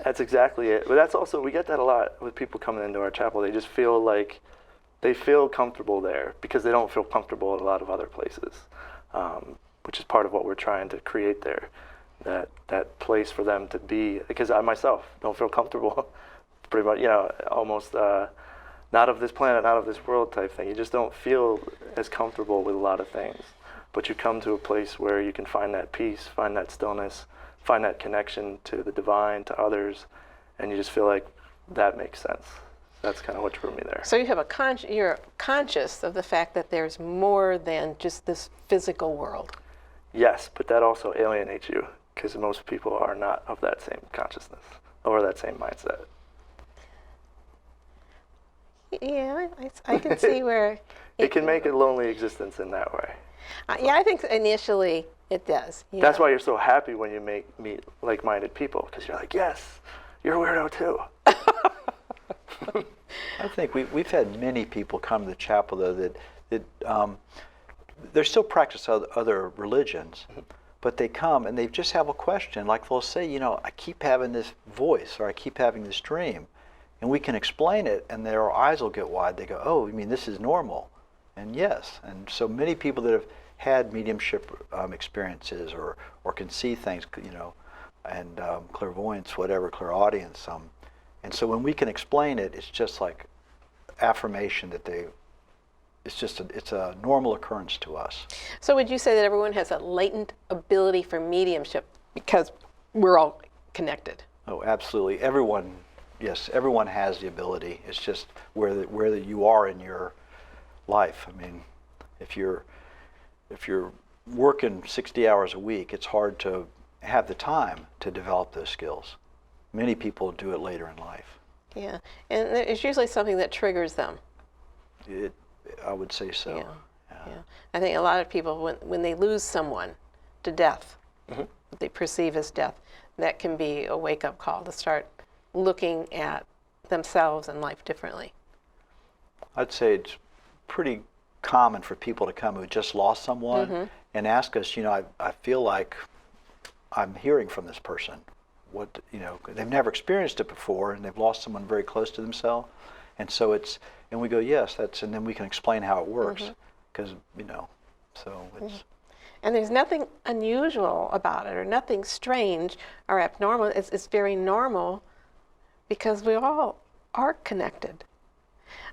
that's exactly it. But that's also, we get that a lot with people coming into our chapel. They just feel like they feel comfortable there because they don't feel comfortable at a lot of other places, which is part of what we're trying to create there, that place for them to be. Because I myself don't feel comfortable, pretty much, almost not of this planet, not of this world type thing. You just don't feel as comfortable with a lot of things. but you come to a place where you can find that peace, find that stillness, find that connection to the divine, to others, and you just feel like that makes sense. That's kind of what drew me there. So you have you're conscious of the fact that there's more than just this physical world. Yes, but that also alienates you because most people are not of that same consciousness or that same mindset. Yeah, I can see where It can make a lonely existence in that way. yeah, I think initially it does. That's why you're so happy when you meet like-minded people, because you're like, yes, you're a weirdo too. I think we've had many people come to the chapel though that they still practice other religions, but they come and they just have a question. Like they'll say, I keep having this voice or I keep having this dream, and we can explain it, and their eyes will get wide. They go, oh, you mean this is normal? And yes, and so many people that have had mediumship experiences or can see things, and clairvoyance, whatever, clairaudience. And so when we can explain it, it's just like affirmation that it's a normal occurrence to us. So would you say that everyone has a latent ability for mediumship because we're all connected? Oh, absolutely. Everyone has the ability. It's just where you are in your life. I mean, if you're working 60 hours a week, it's hard to have the time to develop those skills. Many people do it later in life. Yeah, and it's usually something that triggers them. I would say so. Yeah. I think a lot of people, when they lose someone to death, what they perceive as death, that can be a wake-up call to start looking at themselves and life differently. I'd say it's pretty common for people to come who just lost someone and ask us, I feel like I'm hearing from this person. They've never experienced it before, and they've lost someone very close to themselves, and so and we go, yes, and then we can explain how it works, because so it's. And there's nothing unusual about it, or nothing strange or abnormal. It's very normal, because we all are connected.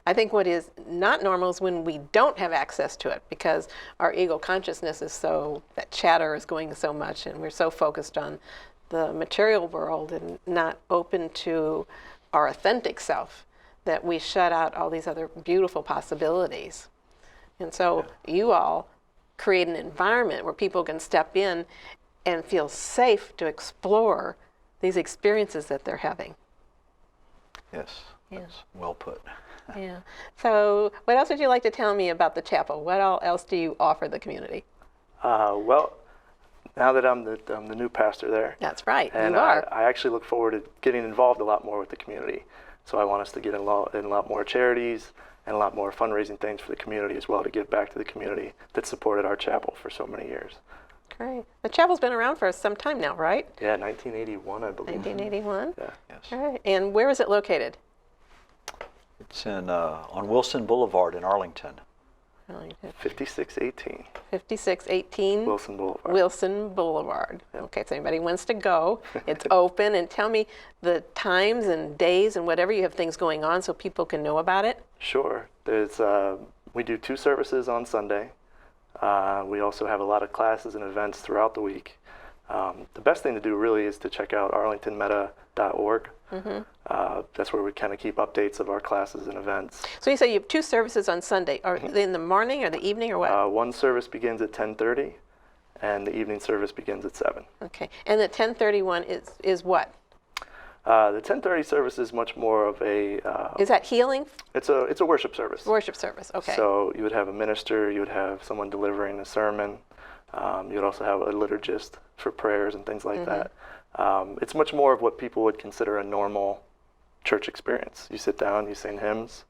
I think what is not normal is when we don't have access to it, because our ego consciousness is that chatter is going so much, and we're so focused on the material world and not open to our authentic self that we shut out all these other beautiful possibilities. And so you all create an environment where people can step in and feel safe to explore these experiences that they're having. Yes, that's well put. Yeah. So what else would you like to tell me about the chapel? What else do you offer the community? Well, now that I'm the new pastor there. That's right, and you are. I actually look forward to getting involved a lot more with the community. So I want us to get in a lot more charities and a lot more fundraising things for the community as well, to give back to the community that supported our chapel for so many years. Great. The chapel's been around for some time now, right? Yeah, 1981, I believe. 1981? Yeah. Yes. All right. And where is it located? It's on Wilson Boulevard in Arlington. 5618. 5618 Wilson Boulevard. Wilson Boulevard. Yep. Okay, so anybody wants to go, it's open. And tell me the times and days and whatever you have things going on so people can know about it. Sure. We do 2 services on Sunday. We also have a lot of classes and events throughout the week. The best thing to do really is to check out arlingtonmeta.org. That's where we kind of keep updates of our classes and events. So you say you have 2 services on Sunday. Are they in the morning or the evening or what? One service begins at 10:30, and the evening service begins at 7. Okay. And the 10:31 is what? The 10:30 service is much more of a. Is that healing? It's a worship service. Worship service. Okay. So you would have a minister, you would have someone delivering a sermon. You would also have a liturgist for prayers and things like that. It's much more of what people would consider a normal church experience. You sit down, you sing hymns.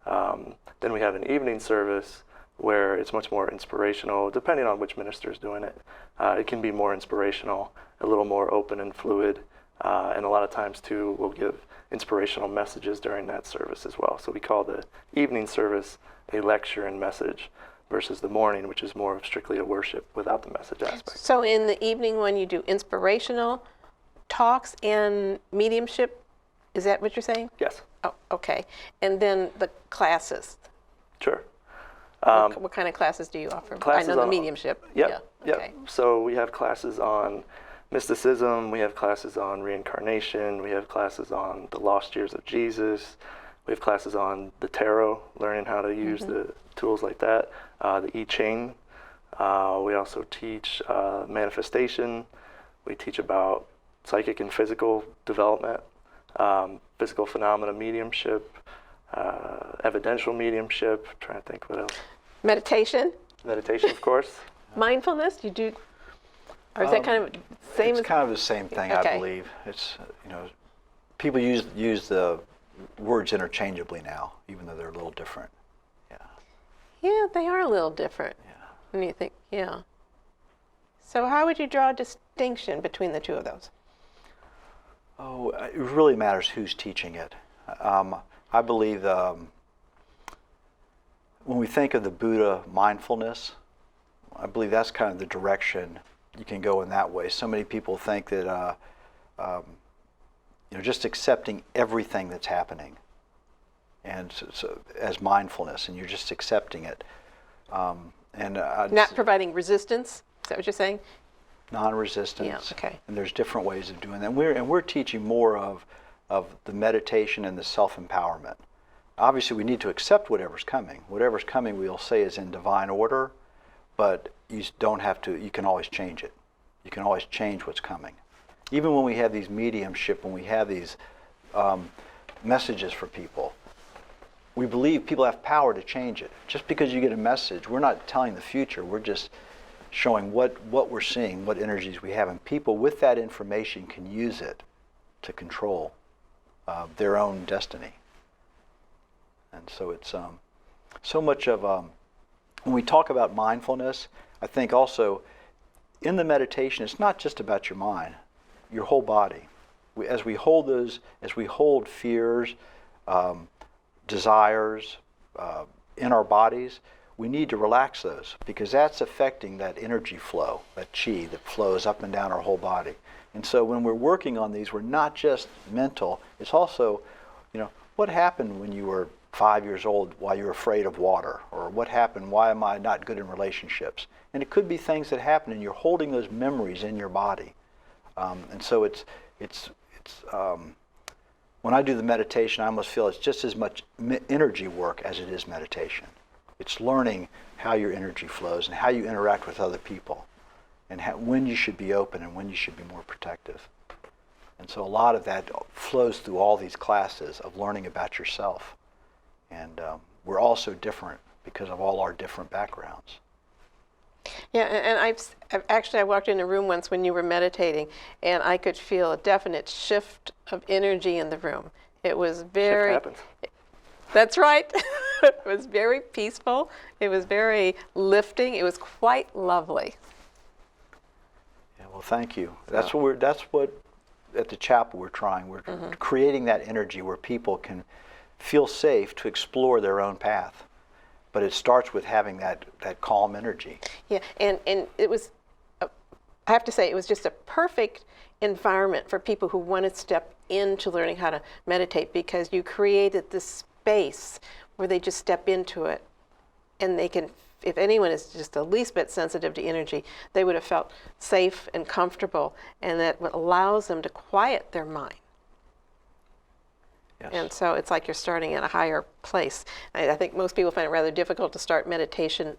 Then we have an evening service where it's much more inspirational, depending on which minister is doing it. It can be more inspirational, a little more open and fluid, and a lot of times too we'll give inspirational messages during that service as well. So we call the evening service a lecture and message, versus the morning, which is more of strictly a worship without the message aspect. So in the evening when you do inspirational talks and mediumship, is that what you're saying? Yes. Oh, okay. And then the classes. Sure. What kind of classes do you offer? Classes I know the on- mediumship. Yep. Yeah. Okay. So we have classes on mysticism. We have classes on reincarnation. We have classes on the lost years of Jesus. We have classes on the tarot, learning how to use the tools like that. The I Ching. We also teach manifestation. We teach about psychic and physical development, physical phenomena mediumship, evidential mediumship. Trying to think what else. Meditation, Meditation, of course. mindfulness. You do, or is that kind of same? It's kind of the same thing, Okay. I believe. It's, people use the words interchangeably now, even though they're a little different. Yeah. Yeah, they are a little different. Yeah. When you think, yeah. So how would you draw a distinction between the two of those? Oh, it really matters who's teaching it. I believe when we think of the Buddha mindfulness, I believe that's kind of the direction you can go in that way. So many people think that just accepting everything that's happening, and so as mindfulness, and you're just accepting it, Not providing resistance. Is that what you're saying? non-resistance. Yeah, okay. And there's different ways of doing that. We're teaching more of the meditation and the self-empowerment. Obviously, we need to accept whatever's coming. Whatever's coming, we'll say, is in divine order, but you don't have to. You can always change it. You can always change what's coming. Even when we have these mediumship, when we have these messages for people, we believe people have power to change it. Just because you get a message, we're not telling the future. We're just showing what we're seeing, what energies we have, and people with that information can use it to control their own destiny. And so it's so much of, when we talk about mindfulness, I think also in the meditation, it's not just about your mind, your whole body. As we hold fears, desires in our bodies, we need to relax those, because that's affecting that energy flow, that chi that flows up and down our whole body. And so when we're working on these, we're not just mental, it's also, what happened when you were 5 years old while you were afraid of water? Or what happened, why am I not good in relationships? And it could be things that happen, and you're holding those memories in your body. And so it's when I do the meditation, I almost feel it's just as much energy work as it is meditation. It's learning how your energy flows and how you interact with other people, and when you should be open and when you should be more protective. And so a lot of that flows through all these classes of learning about yourself. And we're all so different because of all our different backgrounds. Yeah, and I walked in a room once when you were meditating, and I could feel a definite shift of energy in the room. It was very... Shift happens. That's right. It was very peaceful. It was very lifting. It was quite lovely. Yeah, well, thank you. That's what at the chapel we're trying. We're creating that energy where people can feel safe to explore their own path. But it starts with having that calm energy. Yeah, and it was, I have to say, it was just a perfect environment for people who want to step into learning how to meditate, because you created this space where they just step into it, and they can, if anyone is just the least bit sensitive to energy, they would have felt safe and comfortable, and that allows them to quiet their mind. Yes. And so it's like you're starting at a higher place. I think most people find it rather difficult to start meditation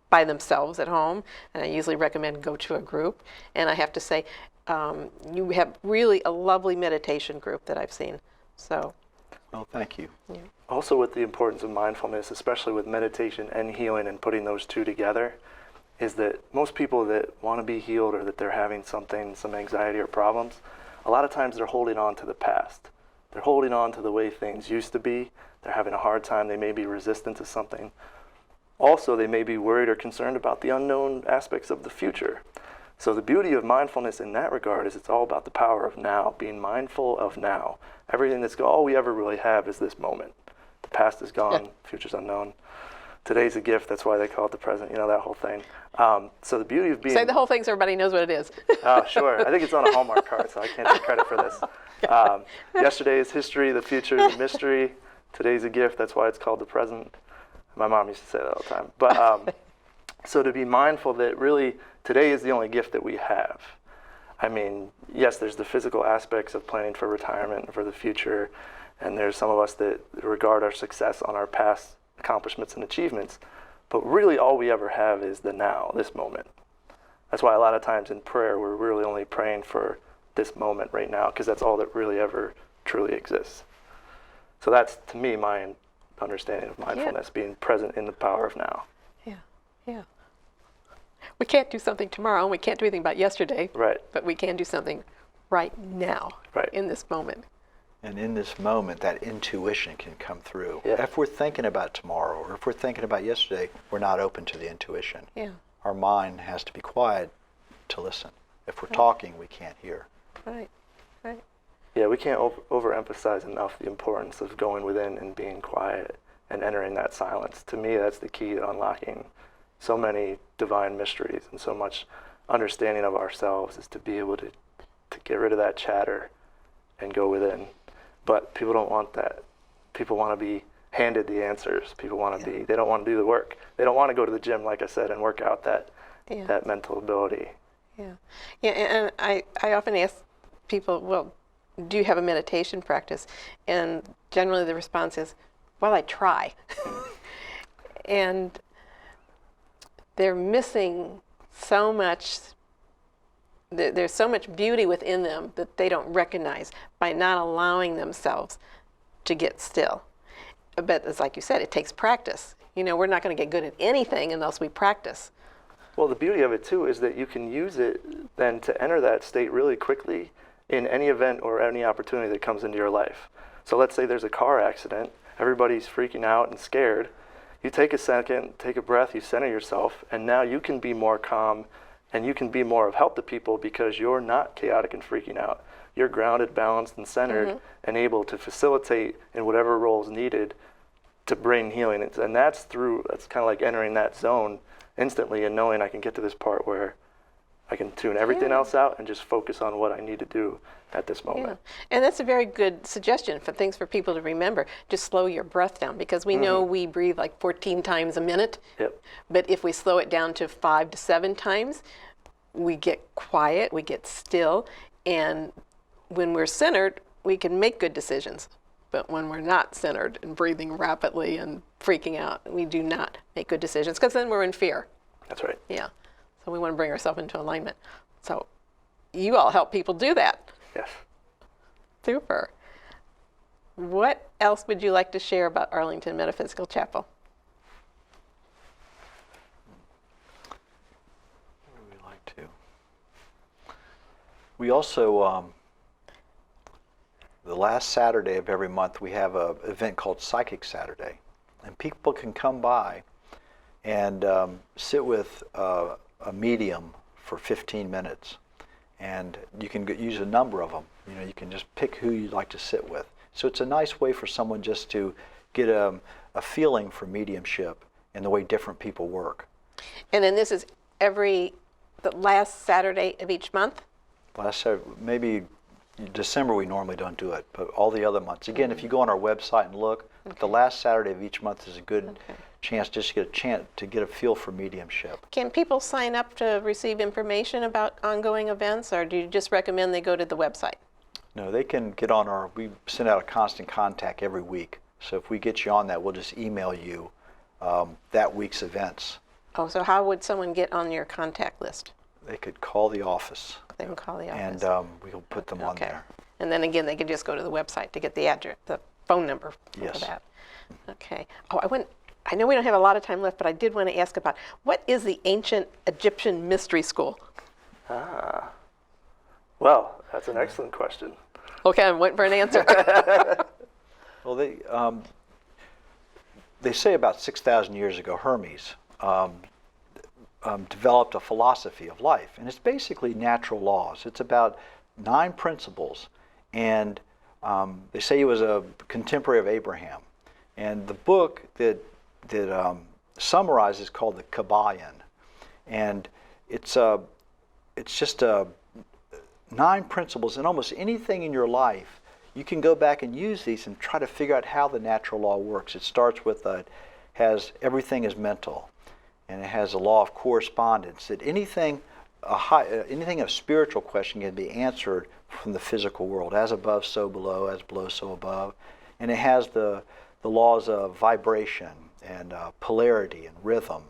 by themselves at home, and I usually recommend go to a group. And I have to say, you have really a lovely meditation group that I've seen. So, Well, thank you. yeah. Also, with the importance of mindfulness, especially with meditation and healing and putting those two together, is that most people that want to be healed, or that they're having some anxiety or problems, a lot of times they're holding on to the past. They're holding on to the way things used to be. They're having a hard time. They may be resistant to something. Also, they may be worried or concerned about the unknown aspects of the future. So the beauty of mindfulness in that regard is it's all about the power of now, being mindful of now. Everything all we ever really have is this moment. The past is gone, future's unknown. Today's a gift, that's why they call it the present, that whole thing. So the beauty of being... Say the whole thing so everybody knows what it is. Sure. I think it's on a Hallmark card, so I can't take credit for this. Yesterday is history, the future is a mystery. Today's a gift, that's why it's called the present. My mom used to say that all the time. But so to be mindful that really today is the only gift that we have. I mean, yes, there's the physical aspects of planning for retirement and for the future, and there's some of us that regard our success on our past accomplishments and achievements, but really all we ever have is the now, this moment. That's why a lot of times in prayer we're really only praying for this moment right now, because that's all that really ever truly exists. So that's, to me, my understanding of mindfulness, being present in the power of now. Yeah. We can't do something tomorrow, and we can't do anything about yesterday. Right. But we can do something right now, Right. in this moment. And in this moment, that intuition can come through. Yeah. If we're thinking about tomorrow, or if we're thinking about yesterday, we're not open to the intuition. Yeah. Our mind has to be quiet to listen. If we're talking, we can't hear. Right. Yeah, we can't overemphasize enough the importance of going within and being quiet and entering that silence. To me, that's the key to unlocking so many divine mysteries and so much understanding of ourselves, is to be able to get rid of that chatter and go within. But people don't want that. People want to be handed the answers. People want to they don't want to do the work. They don't want to go to the gym, like I said, and work out that mental ability. Yeah, and I often ask people, well, do you have a meditation practice? And generally the response is, well, I try. And they're missing so much. There's so much beauty within them that they don't recognize by not allowing themselves to get still. But it's like you said, it takes practice. You know, we're not going to get good at anything unless we practice. Well, the beauty of it, too, is that you can use it then to enter that state really quickly in any event or any opportunity that comes into your life. So let's say there's a car accident. Everybody's freaking out and scared. You take a second, take a breath, you center yourself, and now you can be more calm and you can be more of help to people because you're not chaotic and freaking out. You're grounded, balanced, and centered, and able to facilitate in whatever role is needed to bring healing. And that's kind of like entering that zone instantly and knowing I can get to this part where I can tune everything else out and just focus on what I need to do at this moment. And that's a very good suggestion for things for people to remember. Just slow your breath down, because we know we breathe like 14 times a minute. Yep. But if we slow it down to 5 to 7 times, we get quiet, we get still, and when we're centered, we can make good decisions. But when we're not centered and breathing rapidly and freaking out, we do not make good decisions, because then we're in fear. That's right. Yeah. So we want to bring ourselves into alignment. So you all help people do that. Yes. Super. What else would you like to share about Arlington Metaphysical Chapel? What would we like to? We also, the last Saturday of every month, we have an event called Psychic Saturday. And people can come by and sit with a medium for 15 minutes. And you can use a number of them. You know, you can just pick who you'd like to sit with. So it's a nice way for someone just to get a feeling for mediumship and the way different people work. And then this is the last Saturday of each month? Last Saturday, maybe December we normally don't do it, but all the other months. Again, if you go on our website and look, the last Saturday of each month is a good chance just to get a feel for mediumship. Can people sign up to receive information about ongoing events, or do you just recommend they go to the website? No, they can get on we send out a constant contact every week. So if we get you on that, we'll just email you that week's events. Oh, so how would someone get on your contact list? They could call the office. They can call the office. And we'll put them on there. And then again, they can just go to the website to get the address, the phone number for that. Okay. Oh, I know we don't have a lot of time left, but I did want to ask about, what is the ancient Egyptian mystery school? Well, that's an excellent question. Okay, I'm waiting for an answer. Well, they say about 6,000 years ago, Hermes developed a philosophy of life, and it's basically natural laws. It's about 9 principles, and they say he was a contemporary of Abraham. And the book that summarizes called the Kabbalion, and it's just 9 principles, and almost anything in your life, you can go back and use these and try to figure out how the natural law works. It starts with has everything is mental, and it has a law of correspondence, that anything of spiritual question can be answered from the physical world, as above, so below, as below, so above. And it has the laws of vibration and polarity and rhythm,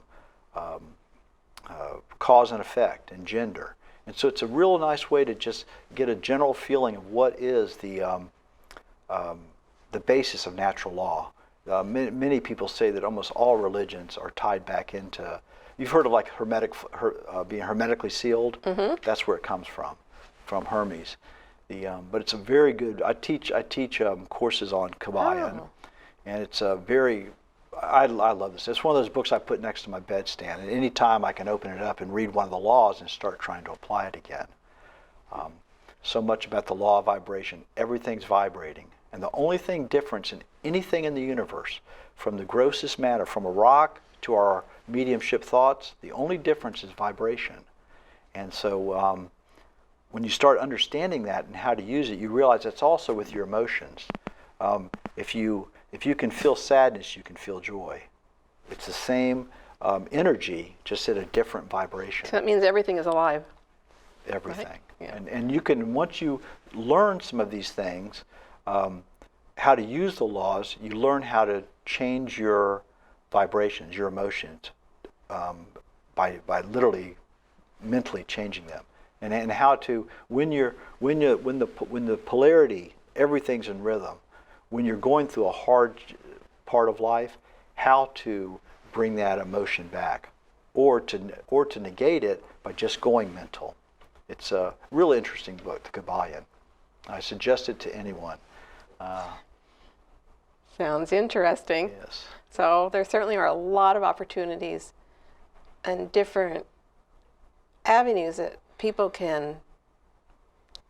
cause and effect, and gender. And so it's a real nice way to just get a general feeling of what is the basis of natural law. Many people say that almost all religions are tied back into, you've heard of like being hermetically sealed? Mm-hmm. That's where it comes from Hermes. But it's a very good, I teach courses on Kabbalion, and it's a very, I love this. It's one of those books I put next to my bedstand, and any time I can open it up and read one of the laws and start trying to apply it again. So much about the law of vibration. Everything's vibrating. And the only thing different in anything in the universe, from the grossest matter, from a rock to our mediumship thoughts, the only difference is vibration. And so when you start understanding that and how to use it, you realize that's also with your emotions. If you can feel sadness, you can feel joy. It's the same energy, just at a different vibration. So that means everything is alive. Everything. Right? Yeah. And you can, once you learn some of these things, how to use the laws, you learn how to change your vibrations, your emotions, by literally mentally changing them, and how to, when the polarity, everything's in rhythm. When you're going through a hard part of life, how to bring that emotion back, or to negate it by just going mental. It's a really interesting book, The Kabbalion. I suggest it to anyone. Sounds interesting. Yes. So there certainly are a lot of opportunities and different avenues that people can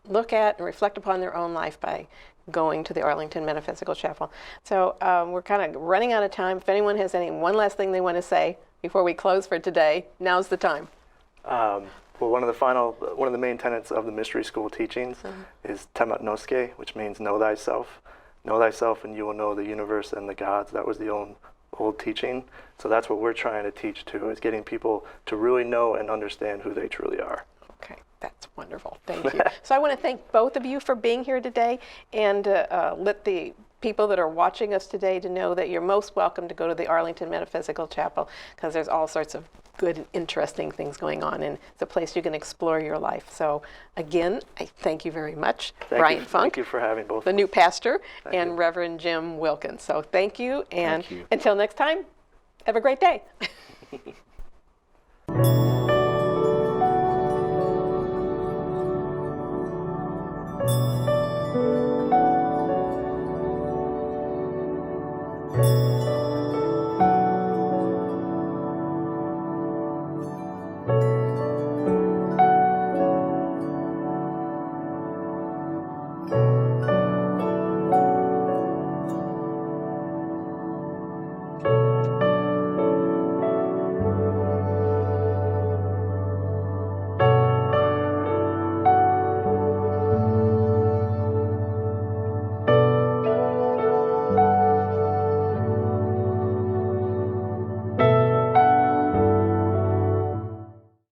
look at and reflect upon their own life by going to the Arlington Metaphysical Chapel. So we're kind of running out of time. If anyone has one last thing they want to say before we close for today, now's the time. Well, one of the main tenets of the mystery school teachings is temat noske, which means know thyself. Know thyself and you will know the universe and the gods. That was the old teaching. So that's what we're trying to teach too, is getting people to really know and understand who they truly are. Okay, that's wonderful. Thank you. So I want to thank both of you for being here today, and let the people that are watching us today to know that you're most welcome to go to the Arlington Metaphysical Chapel, because there's all sorts of good and interesting things going on, and it's a place you can explore your life. So again, I thank you very much, Brian Funk. Thank you for having both. The new pastor, and you. Reverend Jim Wilkins. So thank you, and Thank you. until next time, have a great day.